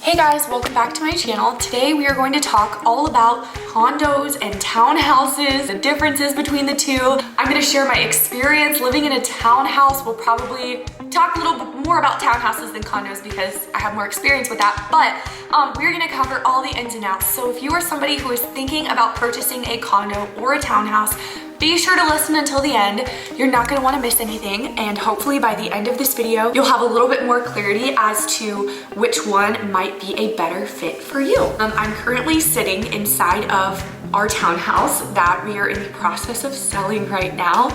Hey guys, welcome back to my channel. Today we are going to talk all about condos and townhouses, the differences between the two. I'm going to share my experience living in a townhouse. We'll probably talk a little bit more about townhouses than condos because I have more experience with that, but we're going to cover all the ins and outs. So if you are somebody who is thinking about purchasing a condo or a townhouse, be sure to listen until the end. You're not going to want to miss anything, and hopefully by the end of this video you'll have a little bit more clarity as to which one might be a better fit for you. I'm currently sitting inside of our townhouse that we are in the process of selling right now,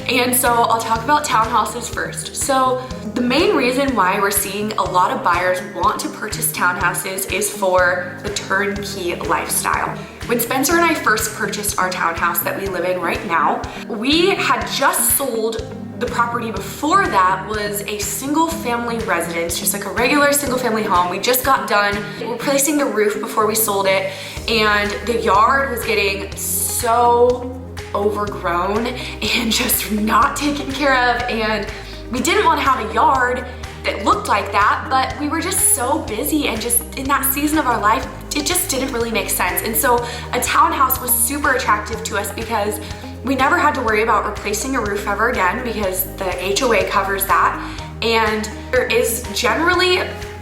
and so I'll talk about townhouses first. So the main reason why we're seeing a lot of buyers want to purchase townhouses is for the turnkey lifestyle. When Spencer and I first purchased our townhouse that we live in right now, we had just sold the property before that was a single family residence, just like a regular single family home. We just got done replacing the roof before we sold it, and the yard was getting so overgrown and just not taken care of, and we didn't want to have a yard that looked like that, but we were just so busy, and just in that season of our life it just didn't really make sense. And so a townhouse was super attractive to us because we never had to worry about replacing a roof ever again because the HOA covers that. And there is generally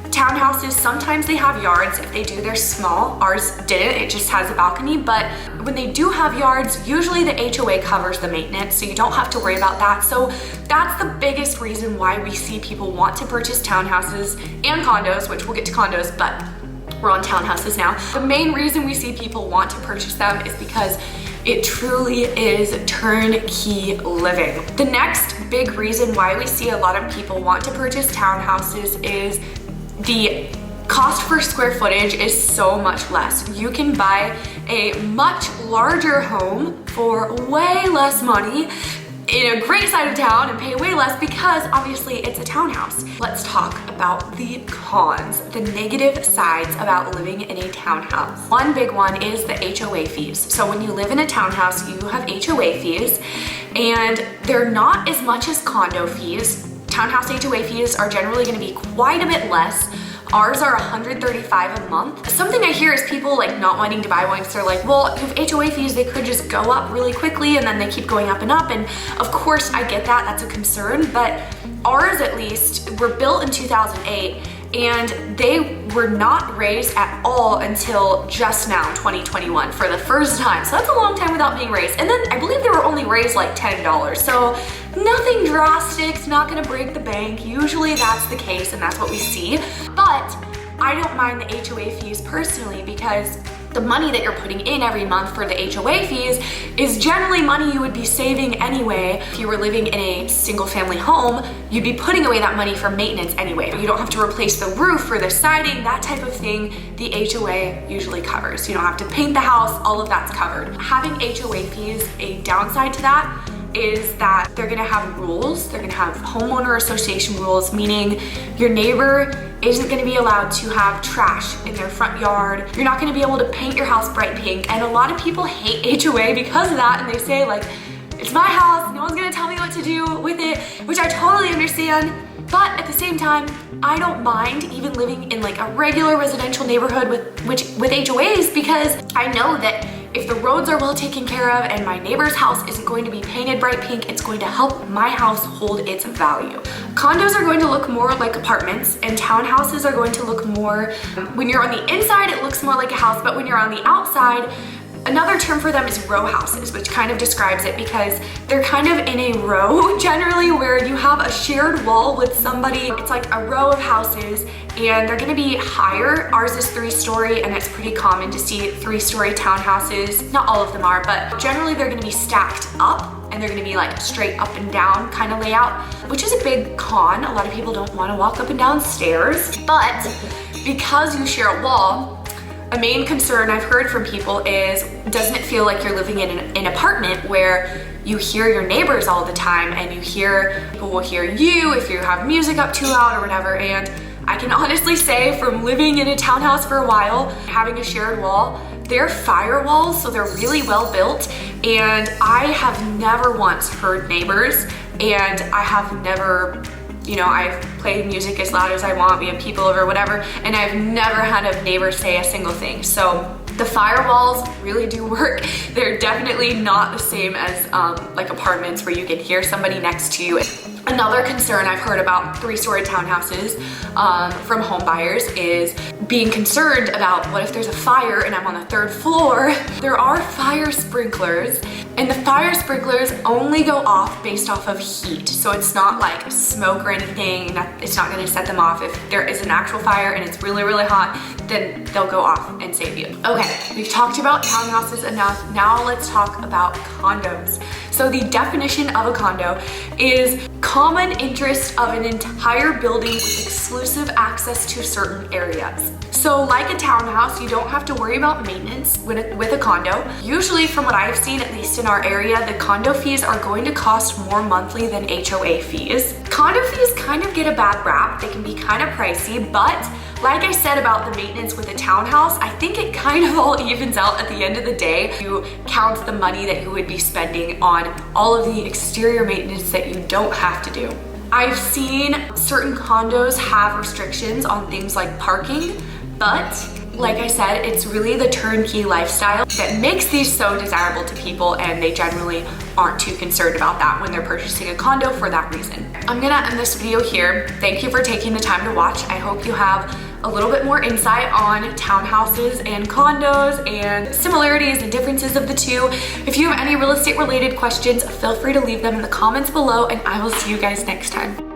townhouses, sometimes they have yards. If they do, they're small. Ours didn't, it just has a balcony. But when they do have yards, usually the HOA covers the maintenance, so you don't have to worry about that. So that's the biggest reason why we see people want to purchase townhouses and condos, which we'll get to condos, but we're on townhouses now. The main reason we see people want to purchase them is because it truly is turnkey living. The next big reason why we see a lot of people want to purchase townhouses is the cost per square footage is so much less. You can buy a much larger home for way less money in a great side of town and pay way less because obviously it's a townhouse. Let's talk about the cons, the negative sides about living in a townhouse. One big one is the HOA fees. So when you live in a townhouse, you have HOA fees, and they're not as much as condo fees. Townhouse HOA fees are generally going to be quite a bit less. Ours are $135 a month. Something I hear is people like not wanting to buy one because they're like, well, if HOA fees, they could just go up really quickly and then they keep going up. And of course I get that, that's a concern, but ours at least were built in 2008 and they were not raised at all until just now, 2021, for the first time. So that's a long time without being raised. And then I believe they were only raised like $10. So nothing drastic, it's not gonna break the bank. Usually that's the case and that's what we see. But I don't mind the HOA fees personally because the money that you're putting in every month for the HOA fees is generally money you would be saving anyway. If you were living in a single family home, you'd be putting away that money for maintenance anyway. You don't have to replace the roof or the siding, that type of thing, the HOA usually covers. You don't have to paint the house, all of that's covered. Having HOA fees, a downside to that is that they're gonna have rules. They're gonna have homeowner association rules, meaning your neighbor isn't gonna be allowed to have trash in their front yard. You're not gonna be able to paint your house bright pink. And a lot of people hate HOA because of that, and they say like, it's my house, no one's gonna tell me what to do with it, which I totally understand. But at the same time, I don't mind even living in like a regular residential neighborhood with HOAs because I know that if the roads are well taken care of and my neighbor's house isn't going to be painted bright pink, it's going to help my house hold its value. Condos are going to look more like apartments, and townhouses are going to look more, when you're on the inside, it looks more like a house, but when you're on the outside, another term for them is row houses, which kind of describes it because they're kind of in a row generally where you have a shared wall with somebody. It's like a row of houses and they're gonna be higher. Ours is 3-story and it's pretty common to see 3-story townhouses. Not all of them are, but generally they're gonna be stacked up and they're gonna be like straight up and down kind of layout, which is a big con. A lot of people don't wanna walk up and down stairs, but because you share a wall, a main concern I've heard from people is, doesn't it feel like you're living in an apartment where you hear your neighbors all the time and people will hear you if you have music up too loud or whatever. And I can honestly say from living in a townhouse for a while, having a shared wall, they're firewalls, so they're really well built. And I have never once heard neighbors, and I have never You know, I've played music as loud as I want, we have people over, whatever, and I've never had a neighbor say a single thing. So the firewalls really do work. They're definitely not the same as like apartments where you can hear somebody next to you. Another concern I've heard about 3-story townhouses from home buyers is being concerned about what if there's a fire and I'm on the 3rd floor. There are fire sprinklers, and the fire sprinklers only go off based off of heat. So it's not like smoke or anything. It's not gonna set them off. If there is an actual fire and it's really, really hot, then they'll go off and save you. Okay, we've talked about townhouses enough. Now let's talk about condos. So the definition of a condo is common interest of an entire building with exclusive access to certain areas. So like a townhouse, you don't have to worry about maintenance with a condo. Usually from what I've seen, at least in our area, the condo fees are going to cost more monthly than HOA fees. Condo fees kind of get a bad rap. They can be kind of pricey, but like I said about the maintenance with a townhouse, I think it kind of all evens out at the end of the day. You count the money that you would be spending on all of the exterior maintenance that you don't have to do. I've seen certain condos have restrictions on things like parking, but like I said, it's really the turnkey lifestyle that makes these so desirable to people, and they generally aren't too concerned about that when they're purchasing a condo for that reason. I'm gonna end this video here. Thank you for taking the time to watch. I hope you have a little bit more insight on townhouses and condos and similarities and differences of the two. If you have any real estate related questions, feel free to leave them in the comments below, and I will see you guys next time.